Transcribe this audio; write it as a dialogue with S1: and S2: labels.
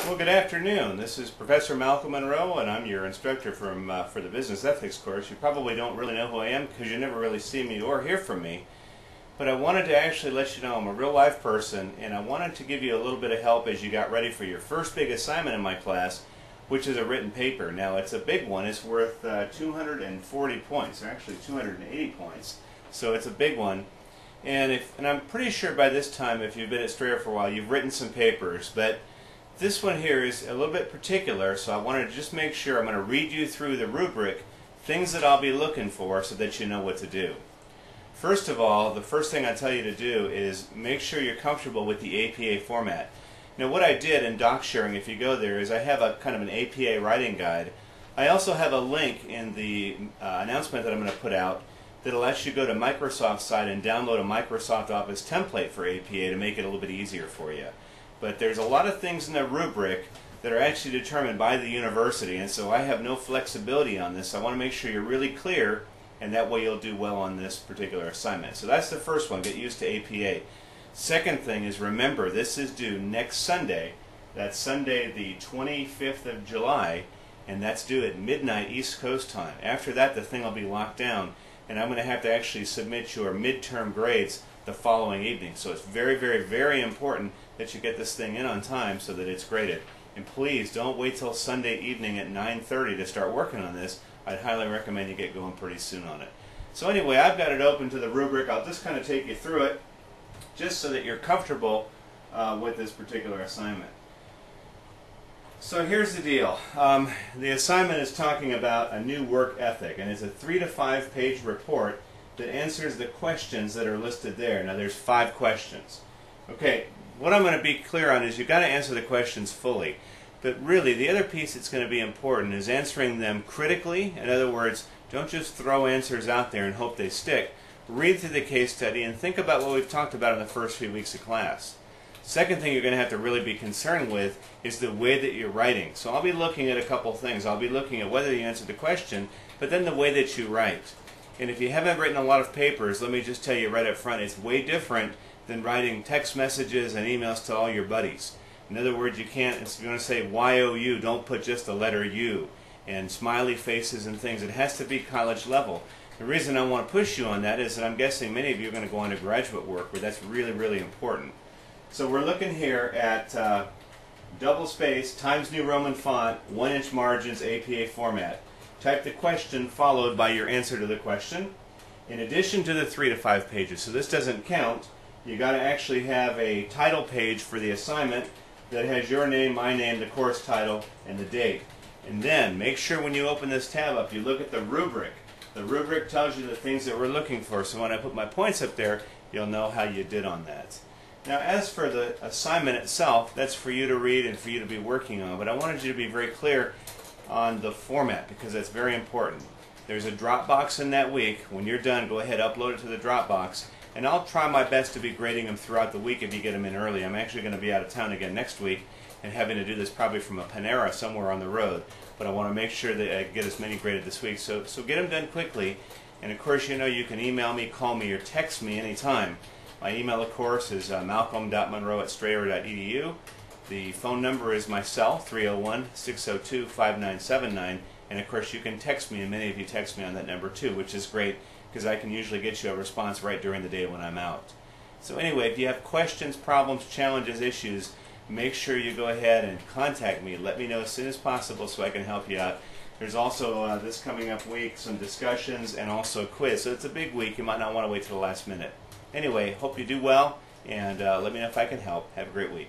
S1: Well, good afternoon. This is Professor Malcolm Monroe, and I'm your instructor for the Business Ethics course. You probably don't really know who I am because you never really see me or hear from me. But I wanted to actually let you know I'm a real life person, and I wanted to give you a little bit of help as you got ready for your first big assignment in my class, which is a written paper. Now, it's a big one. It's worth 240 points, or actually 280 points. So it's a big one. And I'm pretty sure by this time, if you've been at Strayer for a while, you've written some papers. But this one here is a little bit particular, so I wanted to just make sure I'm going to read you through the rubric, things that I'll be looking for so that you know what to do. First of all, the first thing I tell you to do is make sure you're comfortable with the APA format. Now, what I did in DocSharing, if you go there, is I have a kind of an APA writing guide. I also have a link in the announcement that I'm going to put out that'll let you go to Microsoft's site and download a Microsoft Office template for APA to make it a little bit easier for you. But there's a lot of things in the rubric that are actually determined by the university, and so I have no flexibility on this. I want to make sure you're really clear, and that way you'll do well on this particular assignment. So that's the first one, get used to APA. Second thing is, remember, this is due next Sunday. That's Sunday the 25th of July, and that's due at midnight East Coast time. After that, the thing will be locked down, and I'm going to have to actually submit your midterm grades the following evening. So it's very, very, very important that you get this thing in on time so that it's graded. And please don't wait till Sunday evening at 9:30 to start working on this. I'd highly recommend you get going pretty soon on it. So anyway, I've got it open to the rubric. I'll just kind of take you through it just so that you're comfortable with this particular assignment. So here's the deal. The assignment is talking about a new work ethic, and it's a 3 to 5 page report that answers the questions that are listed there. Now there's 5 questions. Okay, what I'm going to be clear on is you've got to answer the questions fully. But really, the other piece that's going to be important is answering them critically. In other words, don't just throw answers out there and hope they stick. Read through the case study and think about what we've talked about in the first few weeks of class. Second thing you're going to have to really be concerned with is the way that you're writing. So I'll be looking at a couple things. I'll be looking at whether you answered the question, but then the way that you write. And if you haven't written a lot of papers, let me just tell you right up front, it's way different than writing text messages and emails to all your buddies. In other words, you can't, if you're going to say YOU, don't put just the letter U. And smiley faces and things. It has to be college level. The reason I want to push you on that is that I'm guessing many of you are going to go on to graduate work where that's really, really important. So we're looking here at double space, Times New Roman font, 1-inch margins, APA format. Type the question followed by your answer to the question. In addition to the 3 to 5 pages, so this doesn't count, you got to actually have a title page for the assignment that has your name, my name, the course title, and the date. And then make sure when you open this tab up, you look at the rubric. The rubric tells you the things that we're looking for, so when I put my points up there, you'll know how you did on that. Now, as for the assignment itself, that's for you to read and for you to be working on, but I wanted you to be very clear on the format because that's very important. There's a Dropbox in that week. When you're done, go ahead, upload it to the Dropbox, and I'll try my best to be grading them throughout the week if you get them in early. I'm actually going to be out of town again next week and having to do this probably from a Panera somewhere on the road, but I want to make sure that I get as many graded this week. So get them done quickly, and of course, you know, you can email me, call me, or text me anytime. My email, of course, is malcolm.monroe@strayer.edu. The phone number is my cell, 301-602-5979. And, of course, you can text me, and many of you text me on that number, too, which is great because I can usually get you a response right during the day when I'm out. So anyway, if you have questions, problems, challenges, issues, make sure you go ahead and contact me. Let me know as soon as possible so I can help you out. There's also, this coming up week, some discussions and also a quiz. So it's a big week. You might not want to wait till the last minute. Anyway, hope you do well, and let me know if I can help. Have a great week.